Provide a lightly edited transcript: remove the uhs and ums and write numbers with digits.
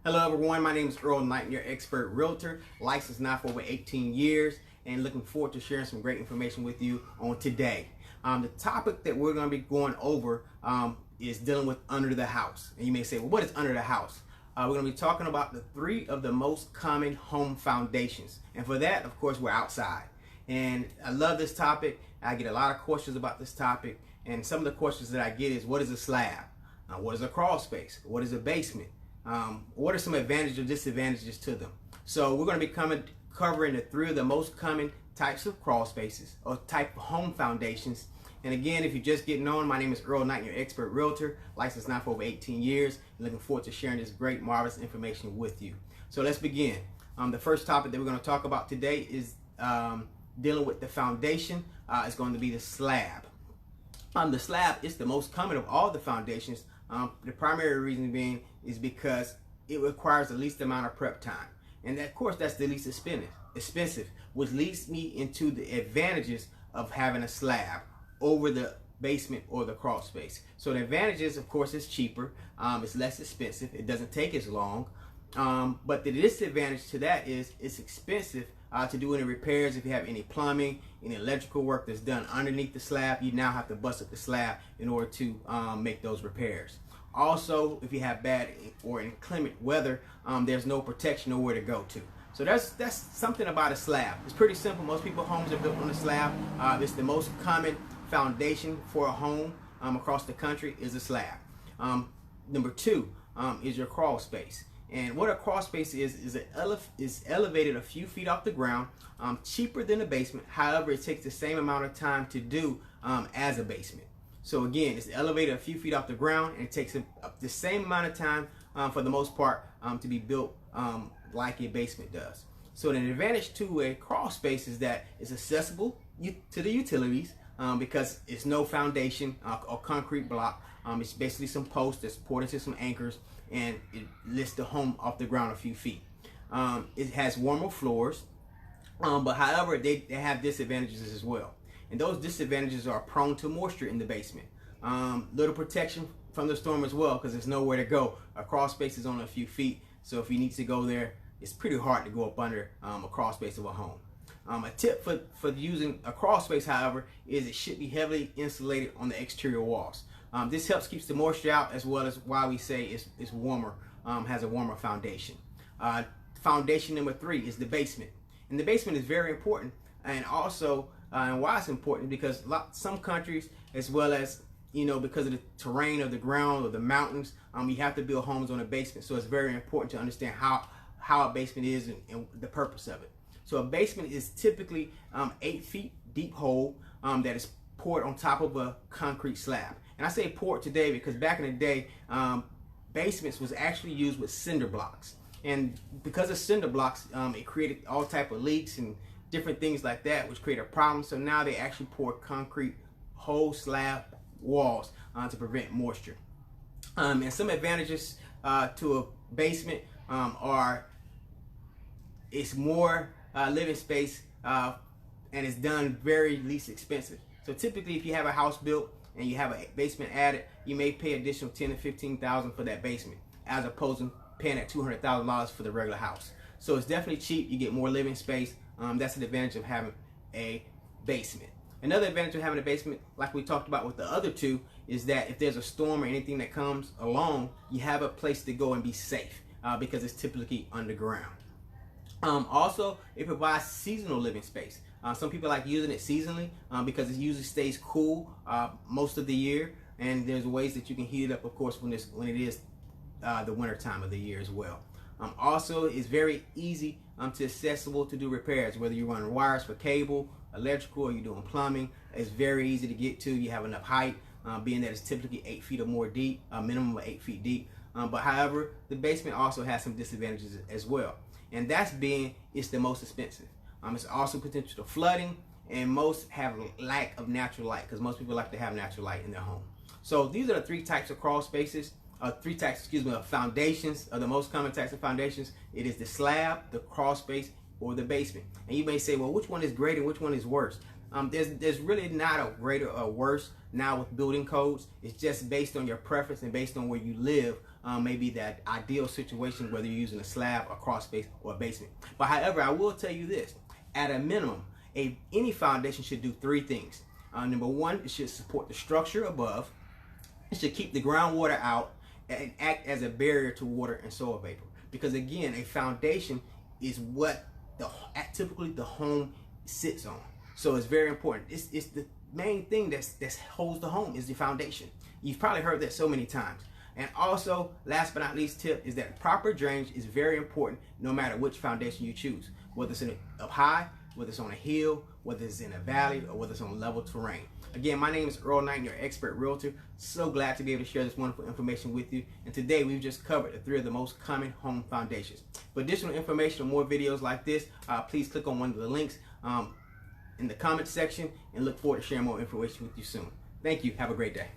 Hello everyone, my name is Earl Knight, your expert realtor, licensed now for over 18 years, and looking forward to sharing some great information with you on today. The topic that we're going to be going over is dealing with under the house. And you may say, well, what is under the house? We're going to be talking about the three of the most common home foundations. And for that, of course, we're outside. And I love this topic. I get a lot of questions about this topic. And some of the questions that I get is, what is a slab? What is a crawl space? What is a basement? What are some advantages or disadvantages to them? So we're going to be covering the three of the most common types of crawl spaces or type of home foundations. And again, if you're just getting on, my name is Earl Knight, your expert realtor, licensed now for over 18 years. And looking forward to sharing this great, marvelous information with you. So let's begin. The first topic that we're going to talk about today is dealing with the foundation. It's going to be the slab. The slab is the most common of all the foundations. The primary reason being is because it requires the least amount of prep time. And of course, that's the least expensive, which leads me into the advantages of having a slab over the basement or the crawl space. So the advantages, of course, it's cheaper, it's less expensive, it doesn't take as long. But the disadvantage to that is it's expensive to do any repairs. If you have any plumbing, any electrical work that's done underneath the slab, you now have to bust up the slab in order to make those repairs. Also, if you have bad or inclement weather, there's no protection, nowhere to go to. So that's something about a slab. It's pretty simple. Most people's homes are built on a slab. It's the most common foundation for a home across the country is a slab. Number two is your crawl space. And what a crawl space is elevated a few feet off the ground, cheaper than a basement. However, it takes the same amount of time to do as a basement. So again, it's elevated a few feet off the ground, and it takes the same amount of time for the most part to be built like a basement does. So the advantage to a crawl space is that it's accessible to the utilities because it's no foundation or concrete block. It's basically some posts that's poured into some anchors, and it lifts the home off the ground a few feet. It has warmer floors, but however, they have disadvantages as well. And those disadvantages are prone to moisture in the basement. Little protection from the storm as well, because there's nowhere to go. A crawl space is only a few feet, so if you need to go there, it's pretty hard to go up under a crawl space of a home. A tip for using a crawl space, however, is it should be heavily insulated on the exterior walls. This helps keeps the moisture out, as well as why we say it's warmer, has a warmer foundation. Foundation number three is the basement. And the basement is very important, and also and why it's important because some countries, as well as because of the terrain of the ground or the mountains, you have to build homes on a basement. So it's very important to understand how a basement is and the purpose of it. So a basement is typically 8 feet deep hole that is poured on top of a concrete slab. And I say poured today because back in the day, basements was actually used with cinder blocks. And because of cinder blocks, it created all type of leaks and different things like that, which create a problem. So now they actually pour concrete whole slab walls to prevent moisture. And some advantages to a basement are it's more living space and it's done very least expensive. So typically, if you have a house built and you have a basement added, you may pay additional $10,000 to $15,000 for that basement, as opposed to paying at $200,000 for the regular house. So it's definitely cheap. You get more living space. That's an advantage of having a basement. Another advantage of having a basement, like we talked about with the other two, is that if there's a storm or anything that comes along, you have a place to go and be safe because it's typically underground. Also, it provides seasonal living space. Some people like using it seasonally because it usually stays cool most of the year, and there's ways that you can heat it up, of course, when it is the winter time of the year as well. Also, it's very easy to accessible to do repairs, whether you're running wires for cable, electrical, or you're doing plumbing. It's very easy to get to. You have enough height, being that it's typically 8 feet or more deep, a minimum of 8 feet deep. But however, the basement also has some disadvantages as well, and that's being it's the most expensive. It's also potential to flooding, and most have lack of natural light because most people like to have natural light in their home. So these are the three types of crawl spaces. Three types, of foundations, are the most common types of foundations. It is the slab, the crawl space, or the basement. And you may say, well, which one is greater and which one is worse? There's really not a greater or worse now with building codes. It's just based on your preference and based on where you live may be that ideal situation, whether you're using a slab, a crawl space, or a basement. But however, I will tell you this: at a minimum, any foundation should do three things. Number one, it should support the structure above. It should keep the groundwater out and act as a barrier to water and soil vapor. Because again, a foundation is what typically the home sits on. So it's very important. It's the main thing that holds the home is the foundation. You've probably heard that so many times. And also, last but not least tip is that proper drainage is very important no matter which foundation you choose. Whether it's up high, whether it's on a hill, whether it's in a valley, or whether it's on level terrain. Again, my name is Earl Knight, your expert realtor. So glad to be able to share this wonderful information with you. And today we've just covered the three of the most common home foundations. For additional information or more videos like this, please click on one of the links in the comment section, and look forward to sharing more information with you soon. Thank you. Have a great day.